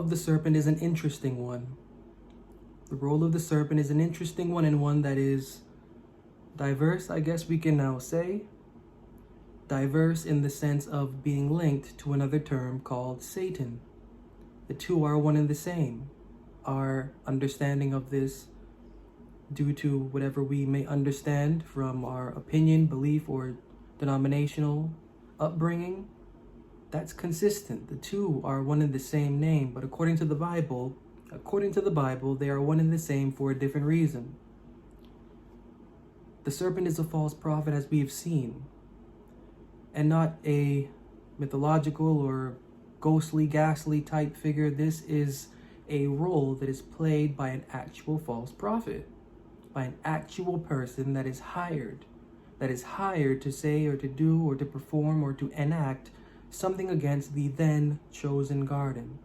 of the serpent is an interesting one. The role of the serpent is an interesting one, and one that is diverse, I guess we can now say. Diverse in the sense of being linked to another term called Satan. The two are one and the same. Our understanding of this, due to whatever we may understand from our opinion, belief, or denominational upbringing, that's consistent. The two are one and the same name, but according to the Bible, they are one and the same for a different reason. The serpent is a false prophet, as we have seen, and not a mythological or ghostly, ghastly type figure. This is a role that is played by an actual false prophet, by an actual person that is hired to say or to do or to perform or to enact something against the then chosen garden.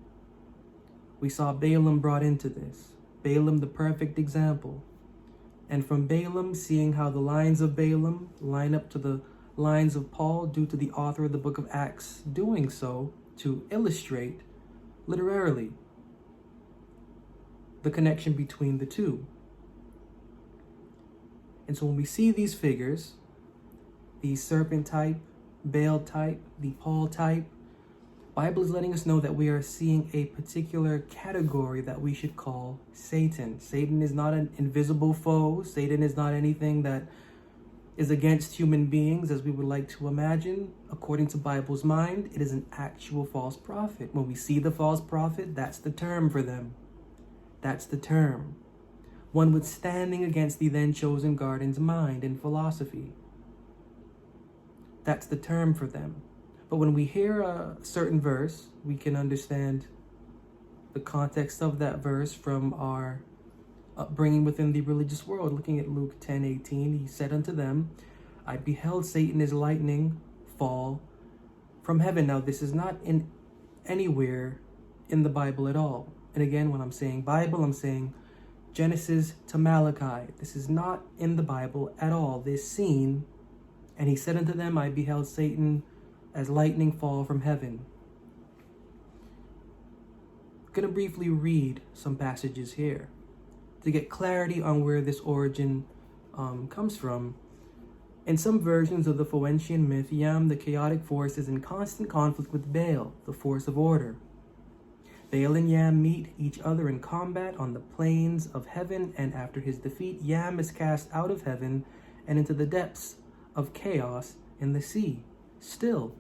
We saw Balaam brought into this. Balaam, the perfect example. And from Balaam, seeing how the lines of Balaam line up to the lines of Paul, due to the author of the book of Acts doing so to illustrate literally the connection between the two. And so when we see these figures, the serpent type, Baal type, the Paul type, Bible is letting us know that we are seeing a particular category that we should call Satan. Satan is not an invisible foe. Satan is not anything that is against human beings as we would like to imagine. According to Bible's mind, it is an actual false prophet. When we see the false prophet, that's the term for them. That's the term. One withstanding against the then chosen garden's mind and philosophy. That's the term for them. But when we hear a certain verse, we can understand the context of that verse from our upbringing within the religious world. Looking at Luke 10:18, he said unto them, I beheld Satan as lightning fall from heaven. Now, this is not in anywhere in the Bible at all. And again, when I'm saying Bible, I'm saying Genesis to Malachi. This is not in the Bible at all, this scene. And he said unto them, I beheld Satan as lightning fall from heaven. I'm going to briefly read some passages here to get clarity on where this origin comes from. In some versions of the Phoenician myth, Yam, the chaotic force, is in constant conflict with Baal, the force of order. Baal and Yam meet each other in combat on the plains of heaven, and after his defeat, Yam is cast out of heaven and into the depths of chaos in the sea. Still,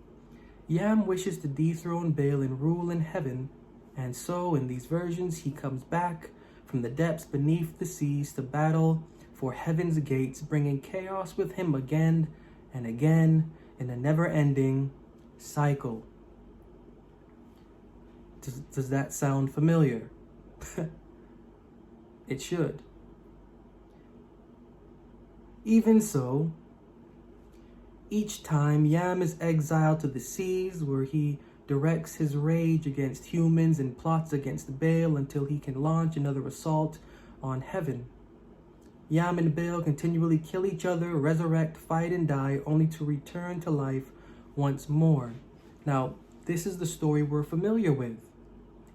Yam wishes to dethrone Baal and rule in heaven, and so in these versions he comes back from the depths beneath the seas to battle for heaven's gates, bringing chaos with him again and again in a never-ending cycle. Does that sound familiar? It should. Even so, each time Yam is exiled to the seas, where he directs his rage against humans and plots against Baal until he can launch another assault on heaven. Yam and Baal continually kill each other, resurrect, fight, and die, only to return to life once more. Now, this is the story we're familiar with,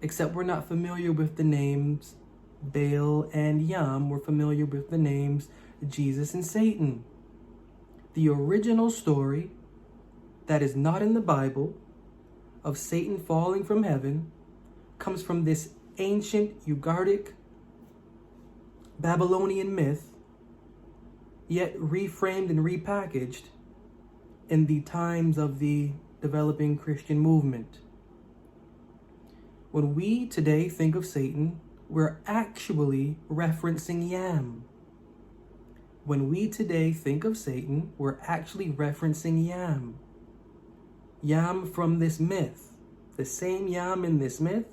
except we're not familiar with the names Baal and Yam. We're familiar with the names Jesus and Satan. The original story that is not in the Bible of Satan falling from heaven comes from this ancient Ugaritic Babylonian myth, yet reframed and repackaged in the times of the developing Christian movement. When we today think of Satan, we're actually referencing Yam. When we today think of Satan, we're actually referencing Yam. Yam from this myth. The same Yam in this myth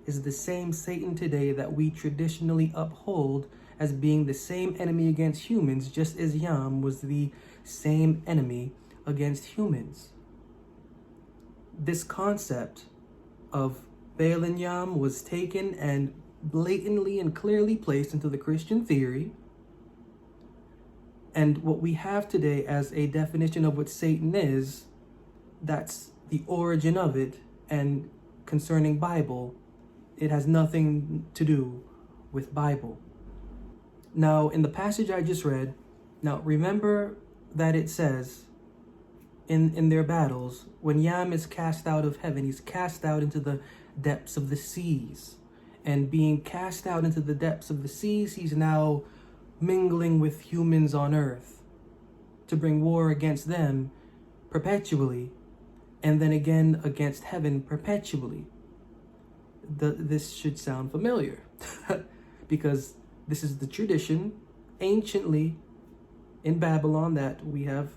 is the same Satan today that we traditionally uphold as being the same enemy against humans, just as Yam was the same enemy against humans. This concept of Baal and Yam was taken and blatantly and clearly placed into the Christian theory. And what we have today as a definition of what Satan is, that's the origin of it. And concerning Bible, It has nothing to do with Bible. Now, in the passage I just read, now remember that it says in their battles, when Yam is cast out of heaven, he's cast out into the depths of the seas. And being cast out into the depths of the seas, he's now mingling with humans on earth to bring war against them perpetually, and then again against heaven perpetually. This should sound familiar because this is the tradition anciently in Babylon that we have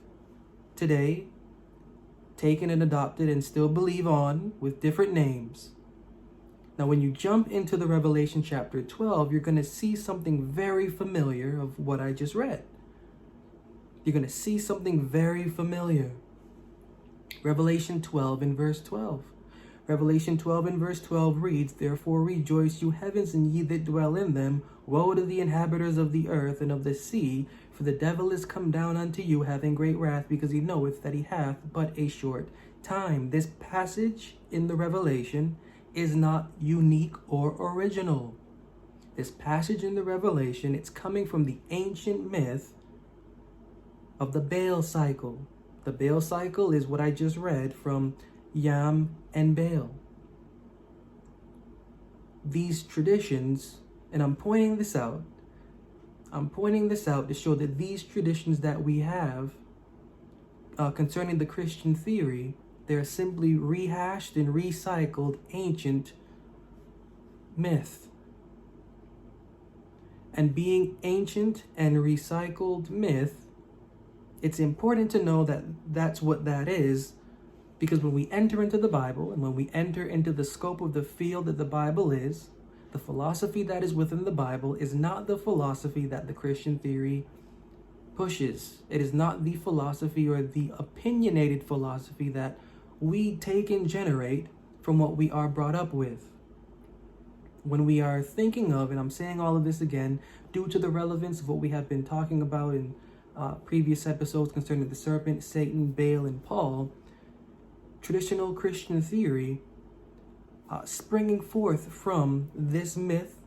today taken and adopted and still believe on with different names. Now, when you jump into the Revelation chapter 12, you're going to see something very familiar of what I just read. You're going to see something very familiar. Revelation 12 and verse 12. Revelation 12 and verse 12 reads, "Therefore rejoice, you heavens, and ye that dwell in them. Woe to the inhabitants of the earth and of the sea, for the devil is come down unto you, having great wrath, because he knoweth that he hath but a short time." This passage in the Revelation is not unique or original. This passage in the Revelation, it's coming from the ancient myth of the Baal cycle. The Baal cycle is what I just read from Yam and Baal. These traditions, and I'm pointing this out to show that these traditions that we have concerning the Christian theory, they're simply rehashed and recycled ancient myth. And being ancient and recycled myth, it's important to know that that's what that is, because when we enter into the Bible and when we enter into the scope of the field that the Bible is, the philosophy that is within the Bible is not the philosophy that the Christian theory pushes. It is not the philosophy or the opinionated philosophy that we take and generate from what we are brought up with. When we are thinking of, and I'm saying all of this again, due to the relevance of what we have been talking about in previous episodes concerning the serpent, Satan, Baal, and Paul, traditional Christian theory springing forth from this myth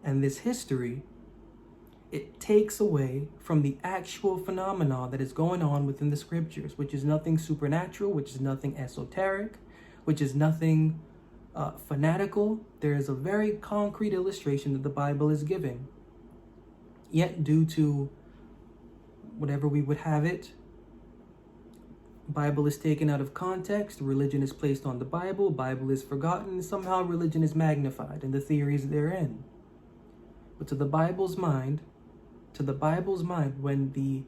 and this history, it takes away from the actual phenomena that is going on within the scriptures, which is nothing supernatural, which is nothing esoteric, which is nothing fanatical. There is a very concrete illustration that the Bible is giving. Yet, due to whatever we would have it, Bible is taken out of context, religion is placed on the Bible is forgotten, and somehow religion is magnified and the theories therein. But to the Bible's mind, when the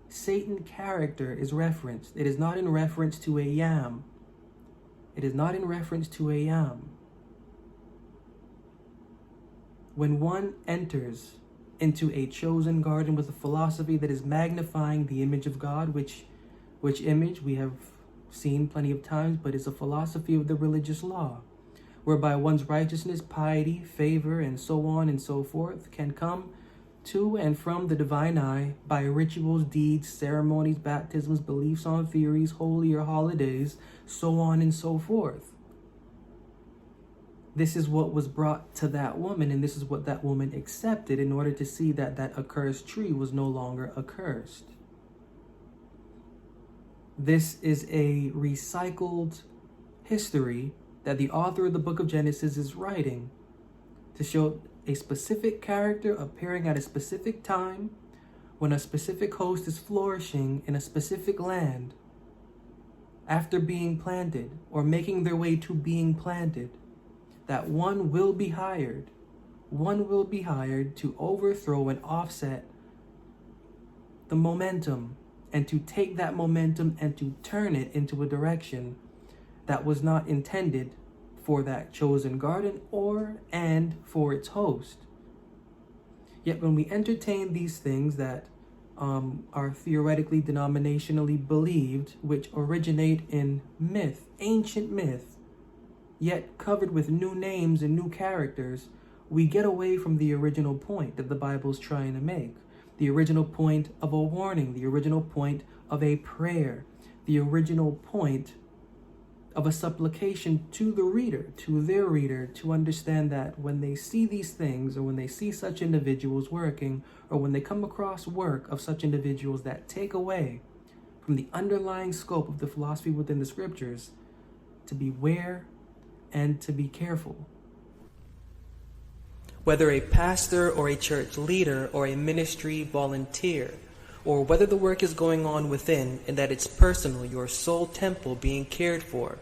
Satan character is referenced, it is not in reference to a yam. It is not in reference to a yam. When one enters into a chosen garden with a philosophy that is magnifying the image of God, which image we have seen plenty of times, but is a philosophy of the religious law, whereby one's righteousness, piety, favor, and so on and so forth can come to and from the divine eye by rituals, deeds, ceremonies, baptisms, beliefs on theories, holy or holidays, so on and so forth. This is what was brought to that woman, and this is what that woman accepted in order to see that that accursed tree was no longer accursed. This is a recycled history that the author of the book of Genesis is writing to show a specific character appearing at a specific time when a specific host is flourishing in a specific land after being planted or making their way to being planted, that one will be hired to overthrow and offset the momentum, and to take that momentum and to turn it into a direction that was not intended for that chosen garden and for its host. Yet when we entertain these things that are theoretically denominationally believed, which originate in myth, ancient myth, yet covered with new names and new characters, we get away from the original point that the Bible's trying to make. The original point of a warning, the original point of a prayer, the original point of a supplication to the reader, to their reader, to understand that when they see these things, or when they see such individuals working, or when they come across work of such individuals that take away from the underlying scope of the philosophy within the scriptures, to beware and to be careful. Whether a pastor or a church leader or a ministry volunteer, or whether the work is going on within and that it's personal, your soul temple being cared for,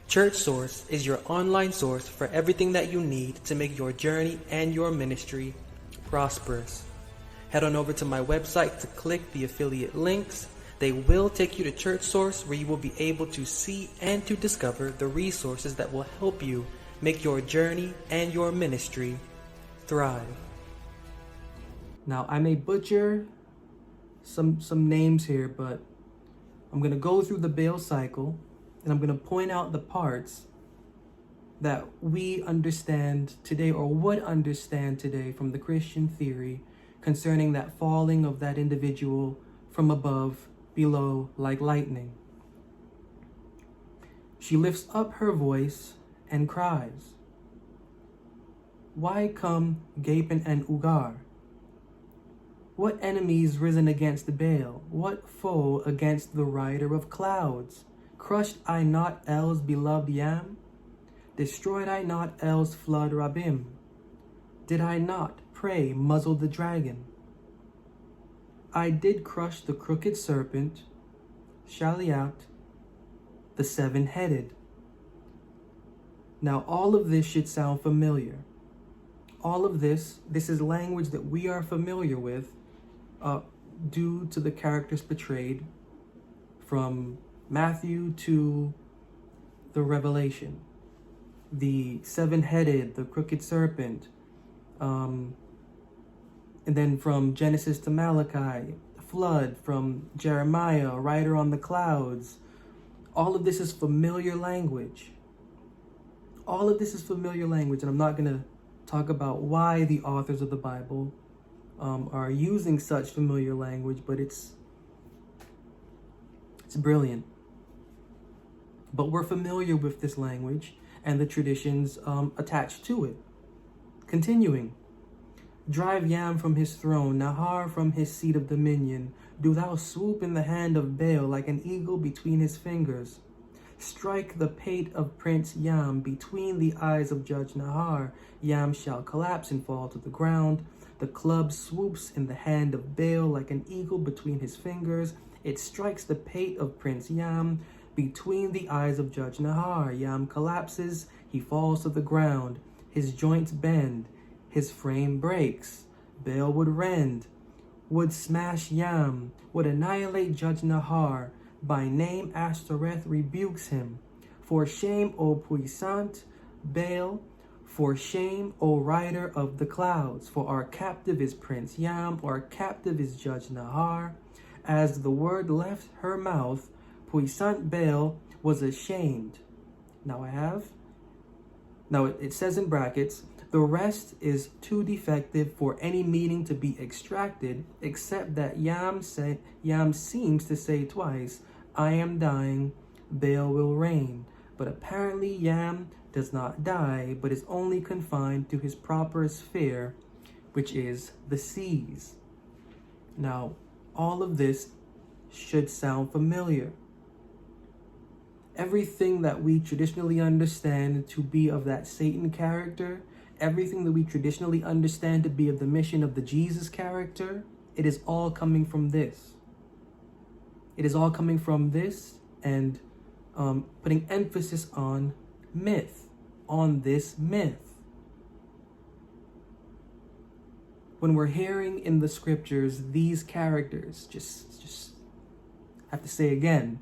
Church Source is your online source for everything that you need to make your journey and your ministry prosperous. Head on over to my website to click the affiliate links. They will take you to Church Source, where you will be able to see and to discover the resources that will help you make your journey and your ministry thrive. Now, I may butcher some names here, but I'm going to go through the Baal cycle, and I'm going to point out the parts that we understand today, or would understand today, from the Christian theory concerning that falling of that individual from above, below, like lightning. She lifts up her voice and cries, "Why come gaping and ugar? What enemies risen against Baal? What foe against the rider of clouds? Crushed I not El's beloved Yam? Destroyed I not El's flood Rabbim? Did I not, pray, muzzle the dragon? I did crush the crooked serpent, 𝐒𝐲𝐻𝐿, the seven-headed." Now, all of this should sound familiar. All of this is language that we are familiar with due to the characters portrayed from Matthew to the Revelation. The seven-headed, the crooked serpent, and then from Genesis to Malachi, flood, from Jeremiah, rider on the clouds. All of this is familiar language. All of this is familiar language, and I'm not going to talk about why the authors of the Bible are using such familiar language, but it's brilliant. But we're familiar with this language and the traditions attached to it. Continuing. "Drive Yam from his throne, Nahar from his seat of dominion. Do thou swoop in the hand of Baal like an eagle between his fingers. Strike the pate of Prince Yam between the eyes of Judge Nahar. Yam shall collapse and fall to the ground. The club swoops in the hand of Baal like an eagle between his fingers. It strikes the pate of Prince Yam between the eyes of Judge Nahar. Yam collapses, he falls to the ground. His joints bend, his frame breaks. Baal would rend, would smash Yam, would annihilate Judge Nahar. By name Ashtoreth rebukes him. For shame, O puissant Baal, for shame, O rider of the clouds. For our captive is Prince Yam, our captive is Judge Nahar. As the word left her mouth, puissant Baal was ashamed." Now it says in brackets, "The rest is too defective for any meaning to be extracted, except that Yam seems to say twice, 'I am dying, Baal will reign.' But apparently Yam does not die, but is only confined to his proper sphere, which is the seas." Now, all of this should sound familiar. Everything that we traditionally understand to be of that Satan character, everything that we traditionally understand to be of the mission of the Jesus character, it is all coming from this. It is all coming from this, and putting emphasis on myth, on this myth. When we're hearing in the scriptures these characters, just have to say again,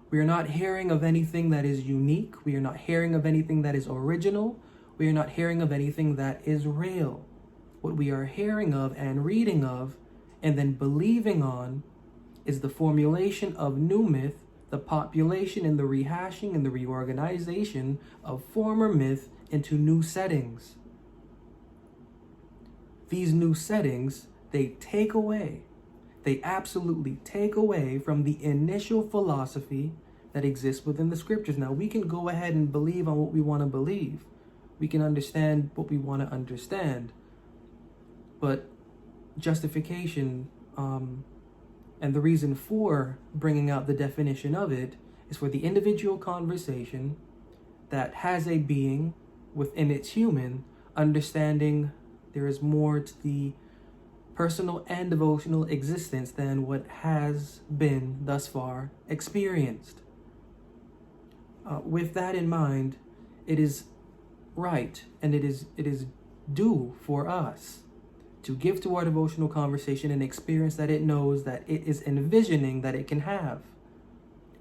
we are not hearing of anything that is unique. We are not hearing of anything that is original. We are not hearing of anything that is real. What we are hearing of and reading of and then believing on is the formulation of new myth, the population and the rehashing and the reorganization of former myth into new settings. These new settings, they absolutely take away from the initial philosophy that exists within the scriptures. Now, we can go ahead and believe on what we want to believe. We can understand what we want to understand. But justification, and the reason for bringing out the definition of it is for the individual conversation that has a being within its human, understanding there is more to the personal and devotional existence than what has been thus far experienced. With that in mind, it is right and it is due for us to give to our devotional conversation an experience that it knows that it is envisioning that it can have.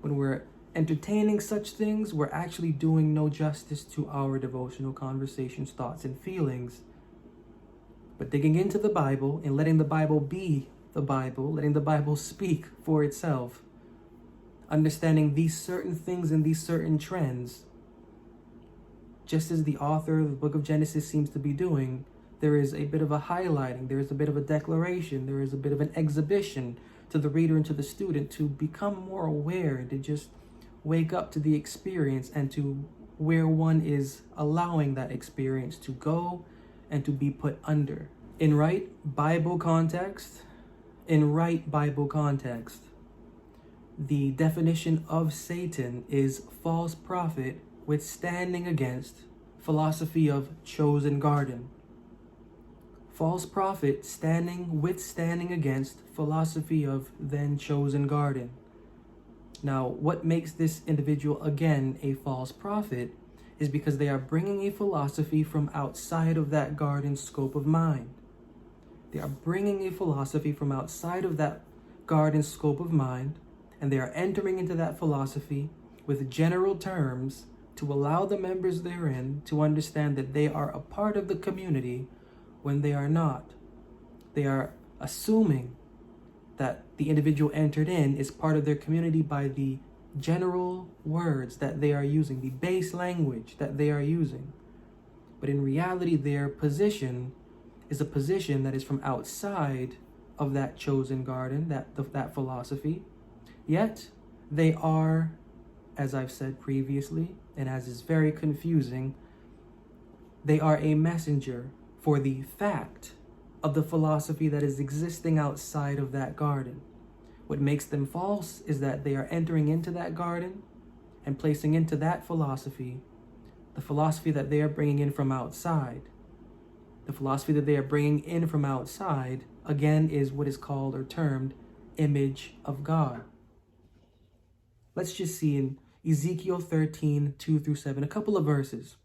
When we're entertaining such things, we're actually doing no justice to our devotional conversations, thoughts, and feelings. But digging into the Bible and letting the Bible be the Bible, letting the Bible speak for itself, understanding these certain things and these certain trends, just as the author of the book of Genesis seems to be doing, there is a bit of a highlighting, there is a bit of a declaration, there is a bit of an exhibition to the reader and to the student to become more aware and to just wake up to the experience and to where one is allowing that experience to go and to be put under. In right Bible context, the definition of Satan is false prophet withstanding against philosophy of chosen garden. False prophet withstanding against philosophy of then chosen garden. Now, what makes this individual again a false prophet is because they are bringing a philosophy from outside of that garden scope of mind. They are bringing a philosophy from outside of that garden scope of mind, and they are entering into that philosophy with general terms to allow the members therein to understand that they are a part of the community when they are not. They are assuming that the individual entered in is part of their community by the general words that they are using, the base language that they are using. But in reality, their position is a position that is from outside of that chosen garden, that philosophy. Yet they are, as I've said previously, and as is very confusing, they are a messenger for the fact of the philosophy that is existing outside of that garden. What makes them false is that they are entering into that garden and placing into that philosophy the philosophy that they are bringing in from outside. The philosophy that they are bringing in from outside, again, is what is called or termed image of God. Let's just see in Ezekiel 13, 2 through 7, a couple of verses.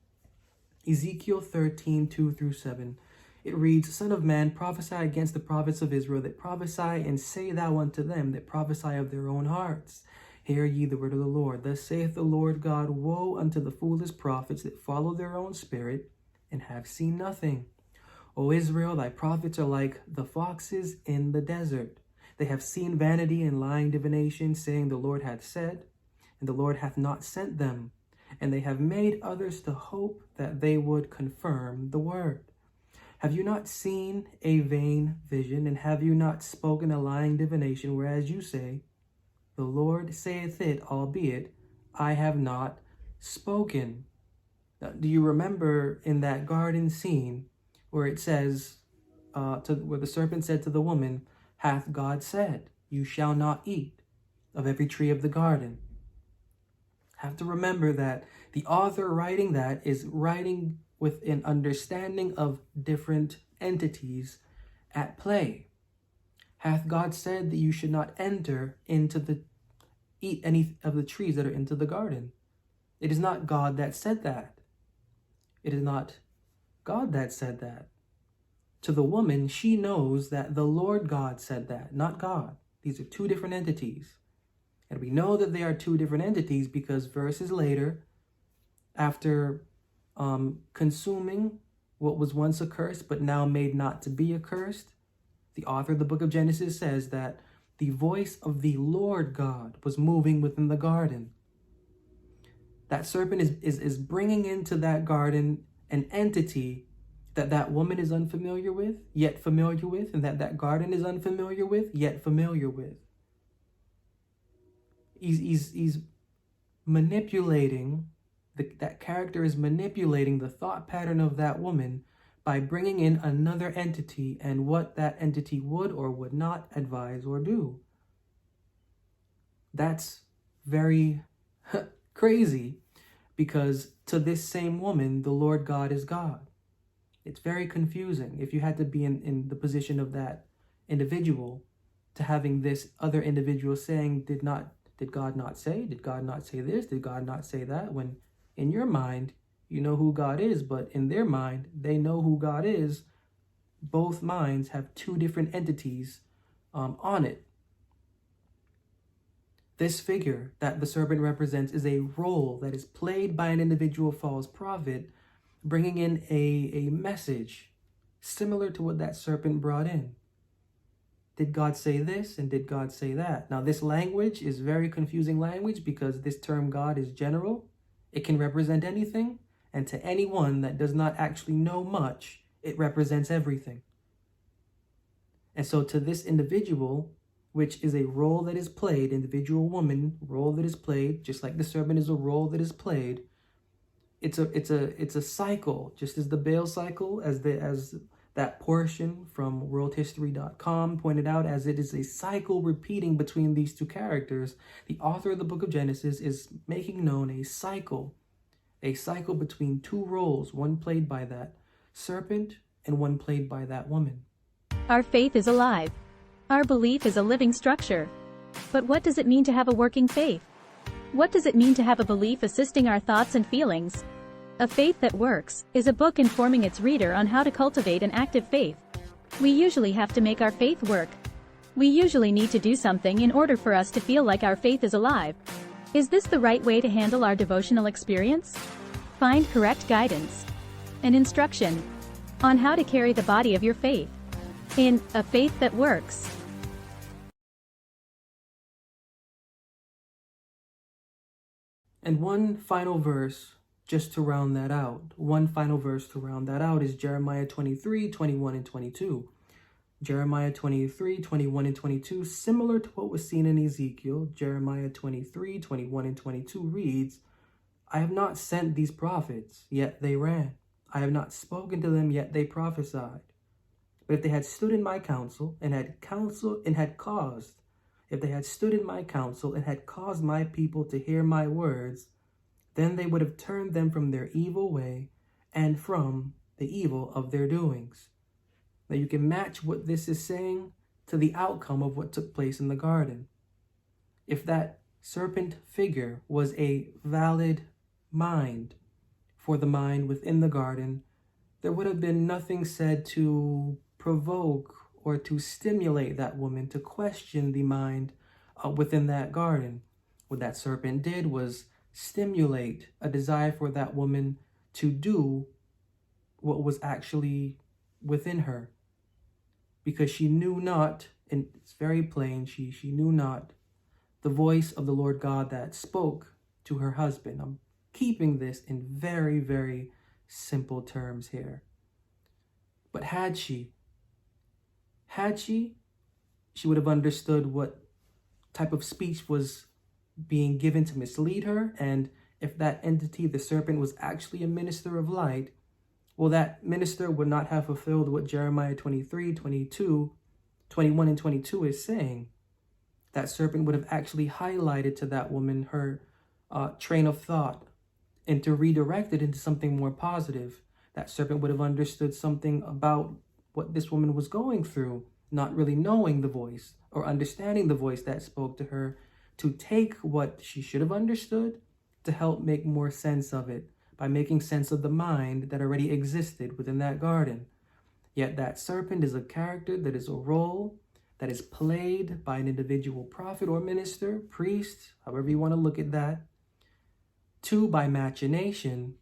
Ezekiel 13, 2 through 7. It reads, Son of man, prophesy against the prophets of Israel, that prophesy and say thou unto them, that prophesy of their own hearts. Hear ye the word of the Lord. Thus saith the Lord God, woe unto the foolish prophets that follow their own spirit and have seen nothing. O Israel, thy prophets are like the foxes in the desert. They have seen vanity and lying divination, saying the Lord hath said, and the Lord hath not sent them. And they have made others to hope that they would confirm the word. Have you not seen a vain vision, and have you not spoken a lying divination, whereas you say, the Lord saith it, albeit I have not spoken? Now, do you remember in that garden scene where it says, where the serpent said to the woman, hath God said, you shall not eat of every tree of the garden? Have to remember that the author writing that is writing with an understanding of different entities at play. Hath God said that you should not eat any of the trees that are into the garden? It is not God that said that. It is not God that said that. To the woman, she knows that the Lord God said that, not God. These are two different entities. And we know that they are two different entities because verses later, after consuming what was once accursed but now made not to be accursed, the author of the book of Genesis says that the voice of the Lord God was moving within the garden. That serpent is bringing into that garden an entity that woman is unfamiliar with, yet familiar with, and that garden is unfamiliar with, yet familiar with. He's manipulating, that character is manipulating the thought pattern of that woman by bringing in another entity and what that entity would or would not advise or do. That's very crazy, because to this same woman, the Lord God is God. It's very confusing if you had to be in the position of that individual, to having this other individual saying, did God not say? Did God not say this? Did God not say that? When in your mind, you know who God is, but in their mind, they know who God is. Both minds have two different entities on it. This figure that the serpent represents is a role that is played by an individual false prophet, bringing in a message similar to what that serpent brought in. Did God say this and did God say that? Now, this language is very confusing language because this term God is general. It can represent anything, and to anyone that does not actually know much, it represents everything. And so to this individual, which is a role that is played, individual woman, role that is played, just like the serpent is a role that is played, it's a cycle, just as the Baal cycle, as that portion from worldhistory.com pointed out, as it is a cycle repeating between these two characters. The author of the book of Genesis is making known a cycle between two roles, one played by that serpent and one played by that woman. Our faith is alive. Our belief is a living structure. But what does it mean to have a working faith? What does it mean to have a belief assisting our thoughts and feelings? A Faith That Works is a book informing its reader on how to cultivate an active faith. We usually have to make our faith work. We usually need to do something in order for us to feel like our faith is alive. Is this the right way to handle our devotional experience? Find correct guidance and instruction on how to carry the body of your faith in A Faith That Works. And one final verse just to round that out. One final verse to round that out is Jeremiah 23, 21 and 22. Jeremiah 23, 21 and 22, similar to what was seen in Ezekiel, Jeremiah 23, 21 and 22 reads, I have not sent these prophets, yet they ran. I have not spoken to them, yet they prophesied. But if they had stood in my counsel and had caused my people to hear my words, then they would have turned them from their evil way and from the evil of their doings. Now you can match what this is saying to the outcome of what took place in the garden. If that serpent figure was a valid mind for the mind within the garden, there would have been nothing said to provoke or to stimulate that woman to question the mind within that garden. What that serpent did was stimulate a desire for that woman to do what was actually within her, because she knew not, and it's very plain, she knew not the voice of the Lord God that spoke to her husband. I'm keeping this in very, very simple terms here. But had she, she would have understood what type of speech was being given to mislead her. And if that entity, the serpent, was actually a minister of light, well, that minister would not have fulfilled what Jeremiah 23, 22, 21, and 22 is saying. That serpent would have actually highlighted to that woman her train of thought and to redirect it into something more positive. That serpent would have understood something about what this woman was going through, not really knowing the voice or understanding the voice that spoke to her, to take what she should have understood to help make more sense of it by making sense of the mind that already existed within that garden. Yet that serpent is a character that is a role that is played by an individual prophet or minister, priest, however you want to look at that, to, by machination,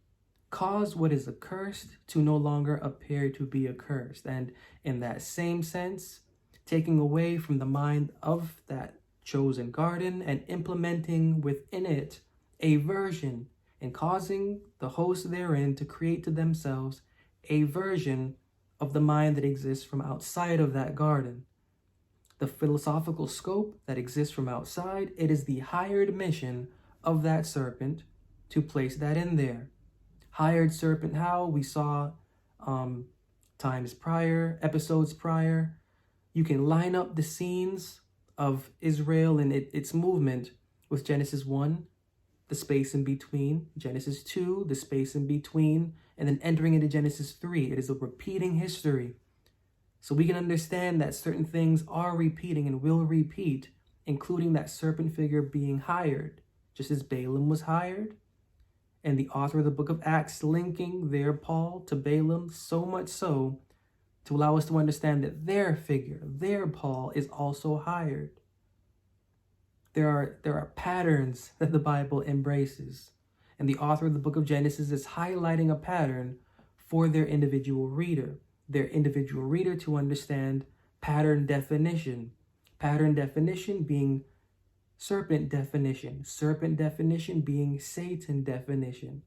cause what is accursed to no longer appear to be accursed. And in that same sense, taking away from the mind of that chosen garden and implementing within it a version, and causing the host therein to create to themselves a version of the mind that exists from outside of that garden. The philosophical scope that exists from outside, it is the hired mission of that serpent to place that in there. Hired serpent, how? We saw times prior, episodes prior. You can line up the scenes of Israel and its movement with Genesis 1, the space in between, Genesis 2, the space in between, and then entering into Genesis 3. It is a repeating history. So we can understand that certain things are repeating and will repeat, including that serpent figure being hired, just as Balaam was hired, and the author of the book of Acts linking their Paul to Balaam, so much so to allow us to understand that their figure, their Paul, is also hired. There are patterns that the Bible embraces, and the author of the book of Genesis is highlighting a pattern for their individual reader to understand pattern definition being serpent definition being Satan definition.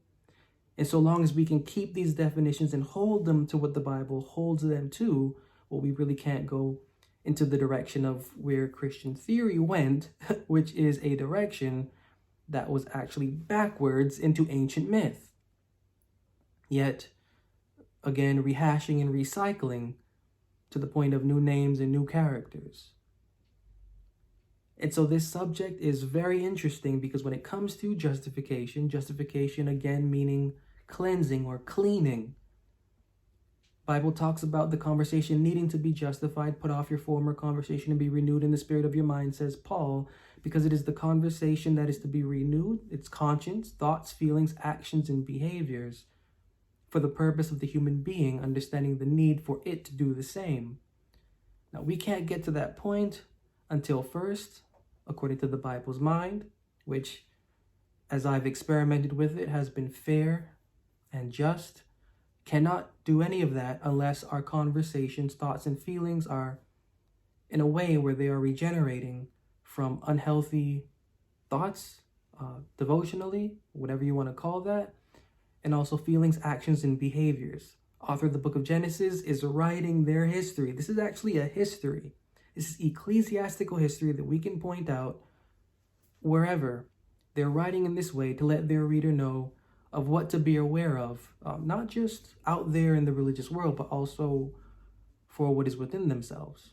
And so long as we can keep these definitions and hold them to what the Bible holds them to, well, we really can't go into the direction of where Christian theory went, which is a direction that was actually backwards into ancient myth. Yet, again, rehashing and recycling to the point of new names and new characters. And so this subject is very interesting because when it comes to justification again meaning cleansing or cleaning, Bible talks about the conversation needing to be justified. Put off your former conversation and be renewed in the spirit of your mind, says Paul, because it is the conversation that is to be renewed, its conscience, thoughts, feelings, actions, and behaviors, for the purpose of the human being understanding the need for it to do the same. Now, we can't get to that point until first, according to the Bible's mind, which, as I've experimented with it, has been fair and just, cannot do any of that unless our conversations, thoughts, and feelings are in a way where they are regenerating from unhealthy thoughts, devotionally, whatever you want to call that, and also feelings, actions, and behaviors. Author of the book of Genesis is writing their history. This is actually a history. This is ecclesiastical history that we can point out wherever. They're writing in this way to let their reader know of what to be aware of, not just out there in the religious world, but also for what is within themselves.